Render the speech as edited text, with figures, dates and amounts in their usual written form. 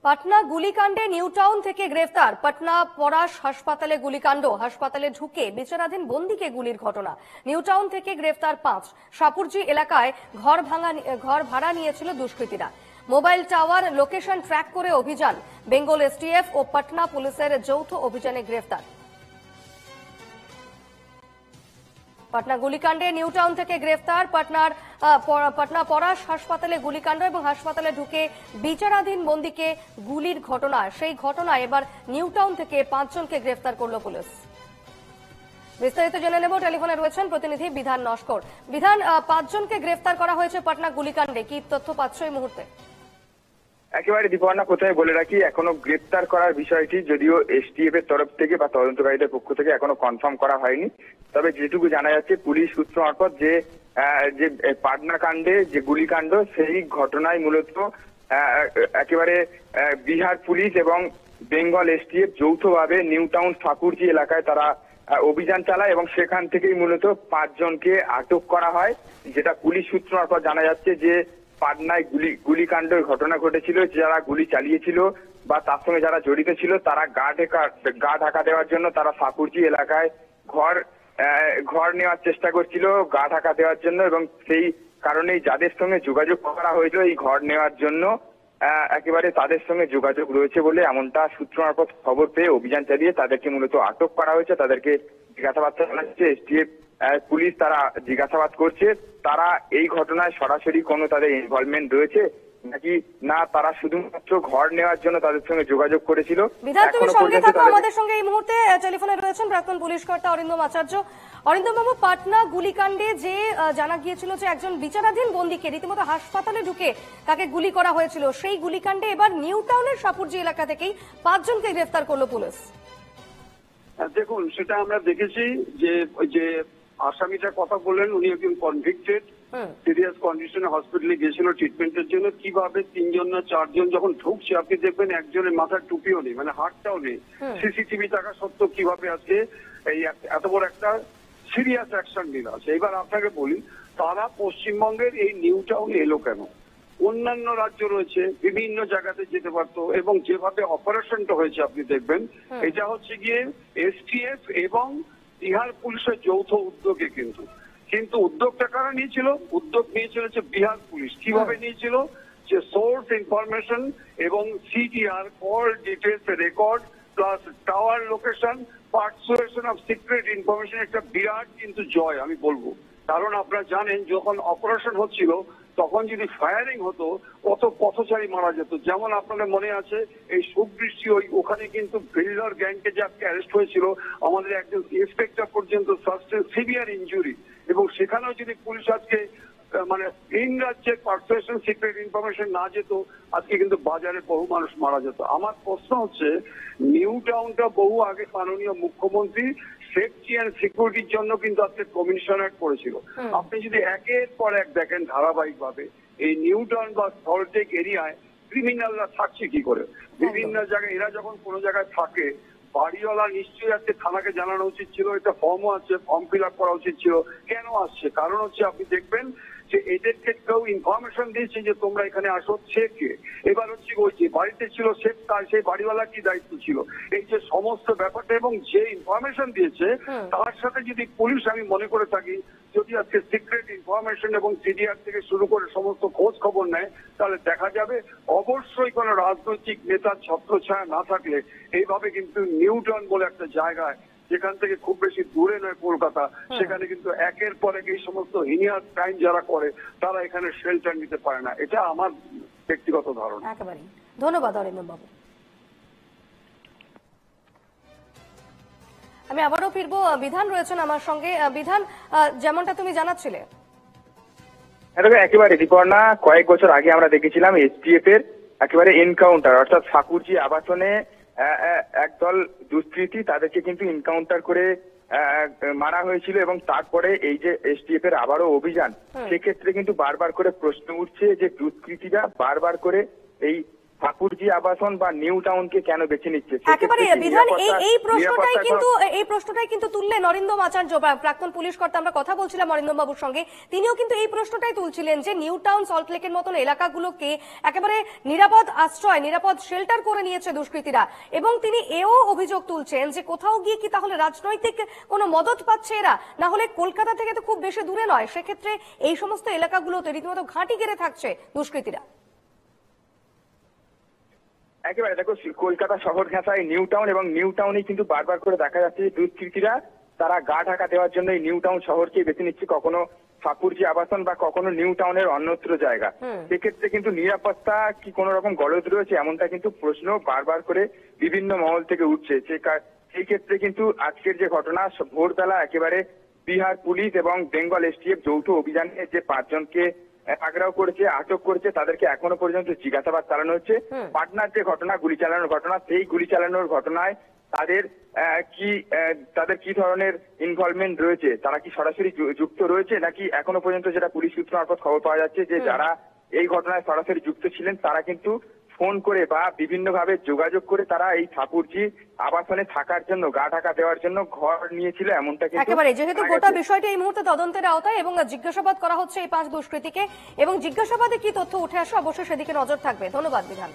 Patna গুলিকাণ্ডে new town থেকে গ্রেফতার। পাটনা পরাশ হাসপাতালে গুলিকাণ্ড, হাসপাতালে ঢুকে বিচারাধীন বন্দীকে গুলির ঘটনা। নিউ টাউন থেকে গ্রেফতার 5। সাপুরজি এলাকায় ঘর ভাড়া নিয়েছিল দুষ্কৃতীরা। মোবাইল টাওয়ার লোকেশন ট্র্যাক করে অভিযান। বেঙ্গল এসটিএফ ও পাটনা পুলিশের যৌথ অভিযানে গ্রেফতার। পাটনা গুলিকাণ্ডে নিউ টাউন থেকে গ্রেফতার। পাটনা পরাশ হাসপাতালে গুলিকাণ্ড এবং হাসপাতালে ঢুকে বিচারাধীন বন্দীকে গুলির ঘটনা। সেই ঘটনায় এবার নিউ টাউন থেকে 5 জনকে গ্রেফতার করল পুলিশ। বিস্তারিত জেনে নেব, টেলিফোনে রয়েছেন প্রতিনিধি বিধান নস্কর। বিধান, 5 জনকে গ্রেফতার করা হয়েছে পাটনা গুলিকাণ্ডে, কি তথ্য পাচ্ছ এই মুহূর্তে? একেবারে দীপর্ণা, প্রথমে বলে রাখি এখনো গ্রেপ্তার করার বিষয়টি যদিও এসটিএফ এর তরফ থেকে বা তদন্তকারীদের পক্ষ থেকে এখনো কনফার্ম করা হয়নি। তবে যেটুকু জানা যাচ্ছে পুলিশ সূত্র মারফত যে পাটনা কাণ্ডে যে গুলিকাণ্ড, সেই ঘটনায় মূলত একেবারে বিহার পুলিশ এবং বেঙ্গল এসটিএফ যৌথভাবে নিউ টাউন সাপুরজি এলাকায় তারা অভিযান চালায় এবং সেখান থেকেই মূলত 5 জনকে আটক করা হয়। যেটা পুলিশ সূত্র মারফত জানা যাচ্ছে যে পাটনায় গুলিকাণ্ডের ঘটনা ঘটেছিল, যারা গুলি চালিয়েছিল বা তার সঙ্গে যারা জড়িত ছিল তারা গা ঢাকা দেওয়ার জন্য তারা সাপুরজি এলাকায় ঘর নেওয়ার চেষ্টা করছিল, গা ঢাকা দেওয়ার জন্য, এবং সেই কারণেই যাদের সঙ্গে যোগাযোগ করা হয়েছিল এই ঘর নেওয়ার জন্য একেবারে তাদের সঙ্গে যোগাযোগ রয়েছে বলে এমনটা সূত্র মারফত খবর পেয়ে অভিযান চালিয়ে তাদেরকে মূলত আটক করা হয়েছে। তাদেরকে জিজ্ঞাসাবাদ চালাচ্ছে এসটিএফ পুলিশ, তারা জিজ্ঞাসাবাদ করছে তারা এই ঘটনায় সরাসরি কোনো তাদের ইনভলভমেন্ট রয়েছে নাকি না, তারা শুধুমাত্র ঘর নেওয়ার জন্য তাদের সঙ্গে যোগাযোগ করেছিল। বিধান, তুমি সঙ্গে থাকো, আমাদের সঙ্গে এই মুহূর্তে টেলিফোনে রয়েছেন প্রাক্তন পুলিশ কর্তা অরিন্দম আচার্য। অরিন্দম বাবু, পাটনা গুলিকাণ্ডে যে জানা গিয়েছিল যে একজন বিচারাধীন বন্দীকে রীতিমতো হাসপাতালে ঢুকে তাকে গুলি করা হয়েছিল, সেই গুলিকাণ্ডে এবার নিউ টাউনের সাপুরজি এলাকা থেকেই 5 জনকে গ্রেফতার করলো পুলিশ। দেখুন, সেটা আমরা দেখেছি যে আসামিটার কথা বললেন, উনি একজন কনভিক্টেড, সিরিয়াস কন্ডিশনে হসপিটালে গিয়েছিল ট্রিটমেন্টের জন্য। কিভাবে 3 জন না 4 জন যখন ঢুকছে, আপনি দেখবেন একজনের মাথার টুপিও নেই, মানে হাতটাও নেই। সিসিটিভি থাকা সত্ত্বেও কিভাবে আজকে এই এত বড় একটা সিরিয়াস অ্যাকশন নিল আছে। এবার আপনাকে বলি, তারা পশ্চিমবঙ্গের এই নিউ টাউনে এলো কেন? অন্যান্য রাজ্য রয়েছে, বিভিন্ন জায়গাতে যেতে পারতো, এবং যেভাবে অপারেশনটা হয়েছে আপনি দেখবেন এটা হচ্ছে গিয়ে এসটিএফ এবং বিহার পুলিশের যৌথ উদ্যোগে। কিন্তু উদ্যোগটা কারা নিয়েছিল? উদ্যোগ নিয়েছিল হচ্ছে বিহার পুলিশ। কিভাবে নিয়েছিল? যে সোর্স ইনফরমেশন এবং CDR call details record plus tower location persuasion of secret information, একটা বিরাট কিন্তু জয় আমি বলবো। কারণ আপনারা জানেন যখন অপারেশন হচ্ছিল তখন যদি ফায়ারিং হতো কত পথচারী মারা যেত। যেমন আপনাদের মনে আছে এই সুবৃষ্টি ওখানে কিন্তু বিল্ডার গ্যাংকে যে আজকে অ্যারেস্ট হয়েছিল, আমাদের একজন ইন্সপেক্টর পর্যন্ত সিভিয়ার ইনজুরি, এবং সেখানেও যদি পুলিশ আজকে মানে ভিন রাজ্যের পার্সুয়েশন সিক্রেট ইনফরমেশন না যেত, আজকে কিন্তু বাজারে বহু মানুষ মারা যেত। আমার প্রশ্ন হচ্ছে, নিউ টাউনটা বহু আগে মাননীয় মুখ্যমন্ত্রী সেফটি অ্যান্ড সিকিউরিটির জন্য কিন্তু আজকে কমিশনারেট করেছিল। আপনি যদি একের পর এক দেখেন ধারাবাহিক ভাবে এই নিউ টাউন বা সল্টলেক এরিয়ায় ক্রিমিনালরা থাকছে কি করে বিভিন্ন জায়গায়। এরা যখন কোনো জায়গায় থাকে, বাড়িওয়ালা নিশ্চয়ই আজকে থানাকে জানানো উচিত ছিল, এটা ফর্মও আছে, ফর্ম ফিল আপ করা উচিত ছিল। কেন আসছে? কারণ হচ্ছে আপনি দেখবেন যে এদেরকে কেউ ইনফরমেশন দিয়েছে যে তোমরা এখানে আসো, সে কে? এবার হচ্ছে ওই যে বাড়িতে ছিল সে, তার সেই বাড়িওয়ালা কি দায়িত্ব ছিল? এই যে সমস্ত ব্যাপারটা এবং যে ইনফরমেশন দিয়েছে তার সাথে যদি পুলিশ, আমি মনে করে থাকি, যদি আজকে সিক্রেট ইনফরমেশন এবং সিডিআর থেকে শুরু করে সমস্ত খোঁজ খবর নেয়, তাহলে দেখা যাবে অবশ্যই কোনো রাজনৈতিক নেতার ছত্রছায়া না থাকলে এইভাবে কিন্তু নিউ টাউন বলে একটা জায়গায়, যেখান থেকে খুব বেশি দূরে নয় কলকাতা, সেখানে কিন্তু একের পর এক এই সমস্ত হিনিয়াস ক্রাইম যারা করে তারা এখানে শেল্টার নিতে পারে না। এটা আমার ব্যক্তিগত ধারণা। একেবারেই। ধন্যবাদ অরিন্দম বাবু। আমি আবারও ফিরবো, বিধান রয়েছেন আমার সঙ্গে। বিধান, যেমনটা তুমি জানাচ্ছিলে। একেবারে দীপর্ণা, কয়েক বছর আগে আমরা দেখেছিলাম এসটিএফ এর একেবারে এনকাউন্টার, অর্থাৎ সাপুরজি আবাসনে একদল দুষ্কৃতী তাদেরকে কিন্তু এনকাউন্টার করে মারা হয়েছিল, এবং তারপরে এই যে এসটিএফ এর আবারও অভিযান, সেক্ষেত্রে কিন্তু বারবার করে প্রশ্ন উঠছে যে দুষ্কৃতীরা বারবার করে এই ঠাকুরজি আবাসন বা নিউ টাউনকে কেন বেছে নিচ্ছে? সেক্ষেত্রে একেবারে কি বিধান নিরাপত্তার এই প্রশ্নটাই কিন্তু তুললেন অরিন্দম আচার্য, প্রাক্তন পুলিশ কর্তা। আমরা কথা বলছিলাম অরিন্দম বাবুর সঙ্গে, তিনিও কিন্তু এই প্রশ্নটাই তুলছিলেন যে নিউ টাউন, সল্টলেকের মতন এলাকাগুলোকে একেবারে নিরাপদ আশ্রয়, নিরাপদ শেল্টার করে নিয়েছে দুষ্কৃতীরা। এবং তিনি এও অভিযোগ তুলছেন যে কোথাও গিয়ে কি তাহলে রাজনৈতিক কোনো মদত পাচ্ছে এরা? না হলে কলকাতা থেকে তো খুব বেশি দূরে নয়, সেক্ষেত্রে এই সমস্ত এলাকাগুলোতে রীতিমতো ঘাঁটি গেড়ে থাকছে দুষ্কৃতীরা। একেবারে দেখো, কলকাতা শহর ঘেঁষায় নিউ টাউন, এবং নিউ টাউনে কিন্তু বারবার করে দেখা যাচ্ছে যে দুষ্কৃতীরা তারা গা ঢাকা দেওয়ার জন্য এই নিউ টাউন শহরকে বেছে নিচ্ছে, কখনো ঠাকুরজি আবাসন বা কখনো নিউ টাউনের অন্যত্র জায়গা। সেক্ষেত্রে কিন্তু নিরাপত্তা কি কোনো রকম গলদ রয়েছে, এমনটা কিন্তু প্রশ্ন বারবার করে বিভিন্ন মহল থেকে উঠছে। সেই ক্ষেত্রে কিন্তু আজকের যে ঘটনা, ভোরবেলা একেবারে বিহার পুলিশ এবং বেঙ্গল এসটিএফ যৌথ অভিযানে যে 5 জনকে পাকড়াও করেছে, আটক করেছে, তাদেরকে এখনো পর্যন্ত জিজ্ঞাসাবাদ চালানো হচ্ছে। পাটনার যে ঘটনা, গুলি চালানোর ঘটনা, সেই গুলি চালানোর ঘটনায় তাদের কি ধরনের ইনভলভমেন্ট রয়েছে, তারা কি সরাসরি যুক্ত রয়েছে, নাকি এখনো পর্যন্ত যেটা পুলিশ সূত্র মারফত খবর পাওয়া যাচ্ছে যে যারা এই ঘটনায় সরাসরি যুক্ত ছিলেন তারা কিন্তু ফোন করে বা বিভিন্ন ভাবে যোগাযোগ করে তারা এই ঠাকুরজি আবাসনে থাকার জন্য, গা ঢাকা দেওয়ার জন্য ঘর নিয়েছিল, এমনটা কিন্তু একেবারে। যেহেতু গোটা বিষয়টি এই মুহূর্তে তদন্তের আওতায় এবং জিজ্ঞাসাবাদ করা হচ্ছে এই 5 দুষ্কৃতীকে, এবং জিজ্ঞাসাবাদে কি তথ্য উঠে আসে অবশ্যই সেদিকে নজর থাকবে। ধন্যবাদ বিধান।